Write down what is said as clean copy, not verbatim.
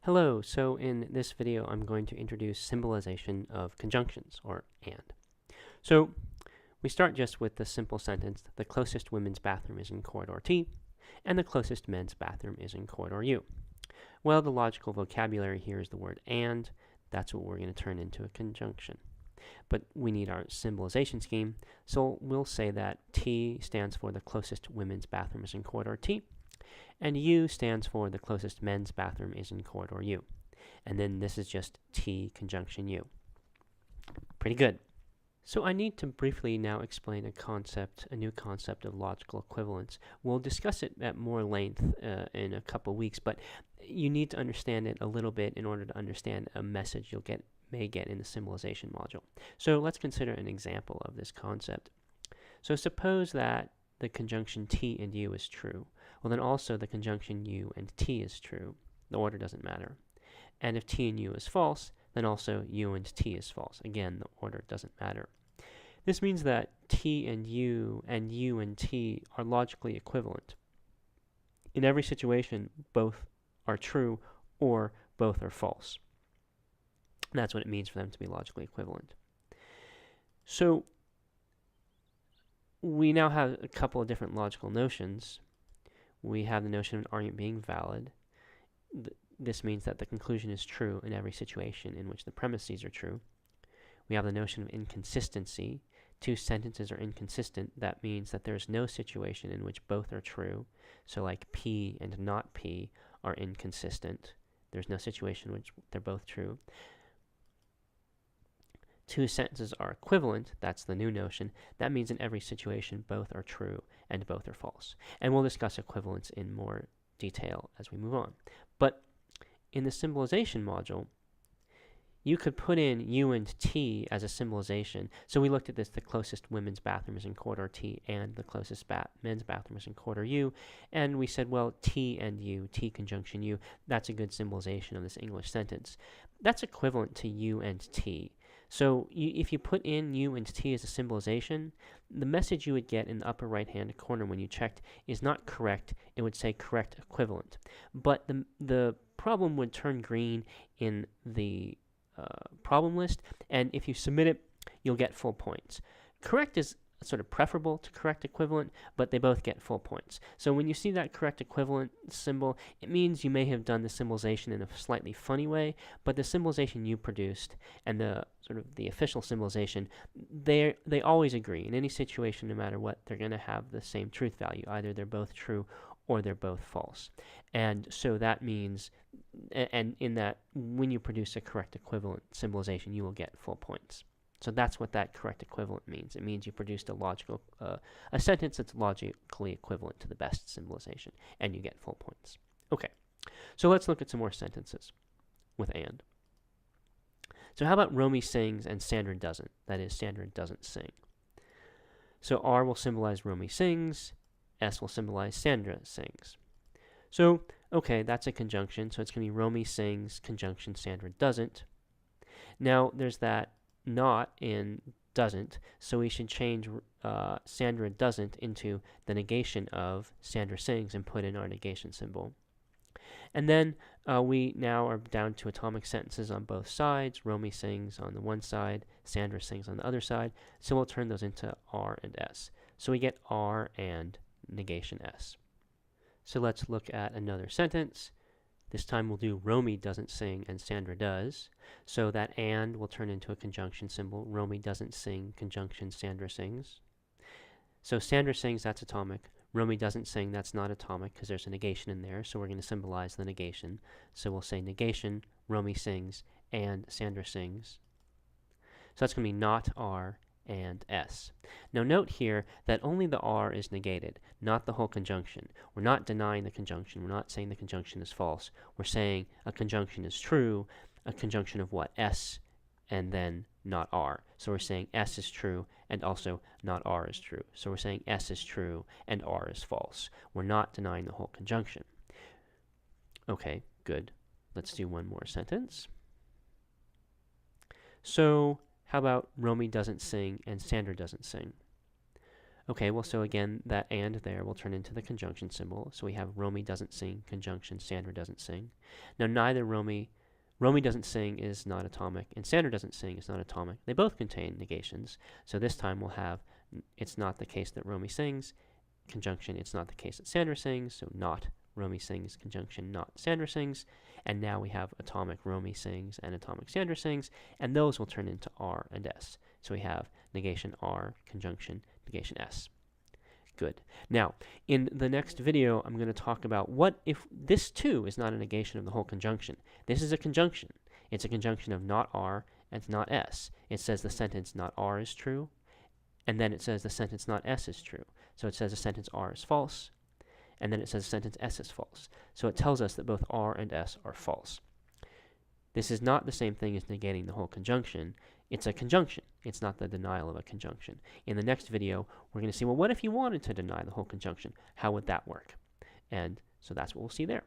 Hello, so in this video I'm going to introduce symbolization of conjunctions, or and. So we start just with the simple sentence, the closest women's bathroom is in corridor T, and the closest men's bathroom is in corridor U. Well, the logical vocabulary here is the word and. That's what we're going to turn into a conjunction. But we need our symbolization scheme, so we'll say that T stands for the closest women's bathroom is in corridor T, and U stands for the closest men's bathroom is in corridor U. And then this is just T conjunction U. Pretty good. So I need to briefly now explain a new concept of logical equivalence. We'll discuss it at more length in a couple weeks, but you need to understand it a little bit in order to understand a message you'll may get in the symbolization module. So let's consider an example of this concept. So suppose that the conjunction T and U is true. Well, then also the conjunction U and T is true. The order doesn't matter. And if T and U is false, then also U and T is false. Again, the order doesn't matter. This means that T and U and T are logically equivalent. In every situation, both are true or both are false. And that's what it means for them to be logically equivalent. So we now have a couple of different logical notions. We have the notion of an argument being valid. This means that the conclusion is true in every situation in which the premises are true. We have the notion of inconsistency. Two sentences are inconsistent. That means that there's no situation in which both are true. So like P and not P are inconsistent. There's no situation in which they're both true. Two sentences are equivalent. That's the new notion. That means in every situation both are true and both are false. And we'll discuss equivalence in more detail as we move on. But in the symbolization module, you could put in U and T as a symbolization. So we looked at this, the closest women's bathroom is in corridor T and the closest men's bathroom is in corridor U. And we said, well, T and U, T conjunction U, that's a good symbolization of this English sentence. That's equivalent to U and T. So if you put in U and T as a symbolization, the message you would get in the upper right-hand corner when you checked is not correct. It would say correct equivalent. But the problem would turn green in the problem list, and if you submit it, you'll get full points. Correct is sort of preferable to correct equivalent, but they both get full points. So when you see that correct equivalent symbol, it means you may have done the symbolization in a slightly funny way, but the symbolization you produced and the sort of the official symbolization, they always agree. In any situation, no matter what, they're going to have the same truth value. Either they're both true or they're both false. And so that means, and in that, when you produce a correct equivalent symbolization, you will get full points. So that's what that correct equivalent means. It means you produced a sentence that's logically equivalent to the best symbolization, and you get full points. Okay, so let's look at some more sentences with and. So how about Romy sings and Sandra doesn't? That is, Sandra doesn't sing. So R will symbolize Romy sings, S will symbolize Sandra sings. So, okay, that's a conjunction, so it's going to be Romy sings, conjunction Sandra doesn't. Now, there's that not in doesn't, so we should change Sandra doesn't into the negation of Sandra sings and put in our negation symbol. And then we now are down to atomic sentences on both sides. Romy sings on the one side, Sandra sings on the other side, so we'll turn those into R and S. So we get R and negation S. So let's look at another sentence. This time we'll do Romy doesn't sing and Sandra does. So that and will turn into a conjunction symbol. Romy doesn't sing, conjunction Sandra sings. So Sandra sings, that's atomic. Romy doesn't sing, that's not atomic because there's a negation in there. So we're going to symbolize the negation. So we'll say negation, Romy sings, and Sandra sings. So that's going to be not R and S. Now note here that only the R is negated, not the whole conjunction. We're not denying the conjunction. We're not saying the conjunction is false. We're saying a conjunction is true, a conjunction of what? S and then not R. So we're saying S is true and also not R is true. So we're saying S is true and R is false. We're not denying the whole conjunction. Okay, good. Let's do one more sentence. So how about Romy doesn't sing and Sandra doesn't sing? Okay, well, so again, that and there will turn into the conjunction symbol. So we have Romy doesn't sing, conjunction, Sandra doesn't sing. Now, neither Romy doesn't sing is not atomic, and Sandra doesn't sing is not atomic. They both contain negations. So this time we'll have, it's not the case that Romy sings, conjunction, it's not the case that Sandra sings, so not Romy sings, conjunction, not Sandra sings. And now we have atomic Romy sings and atomic Sandra sings, and those will turn into R and S. So we have negation R, conjunction, negation S. Good. Now, in the next video, I'm going to talk about what if this too is not a negation of the whole conjunction. This is a conjunction. It's a conjunction of not R and not S. It says the sentence not R is true, and then it says the sentence not S is true. So it says the sentence R is false, and then it says the sentence S is false. So it tells us that both R and S are false. This is not the same thing as negating the whole conjunction. It's a conjunction. It's not the denial of a conjunction. In the next video, we're going to see, well, what if you wanted to deny the whole conjunction? How would that work? And so that's what we'll see there.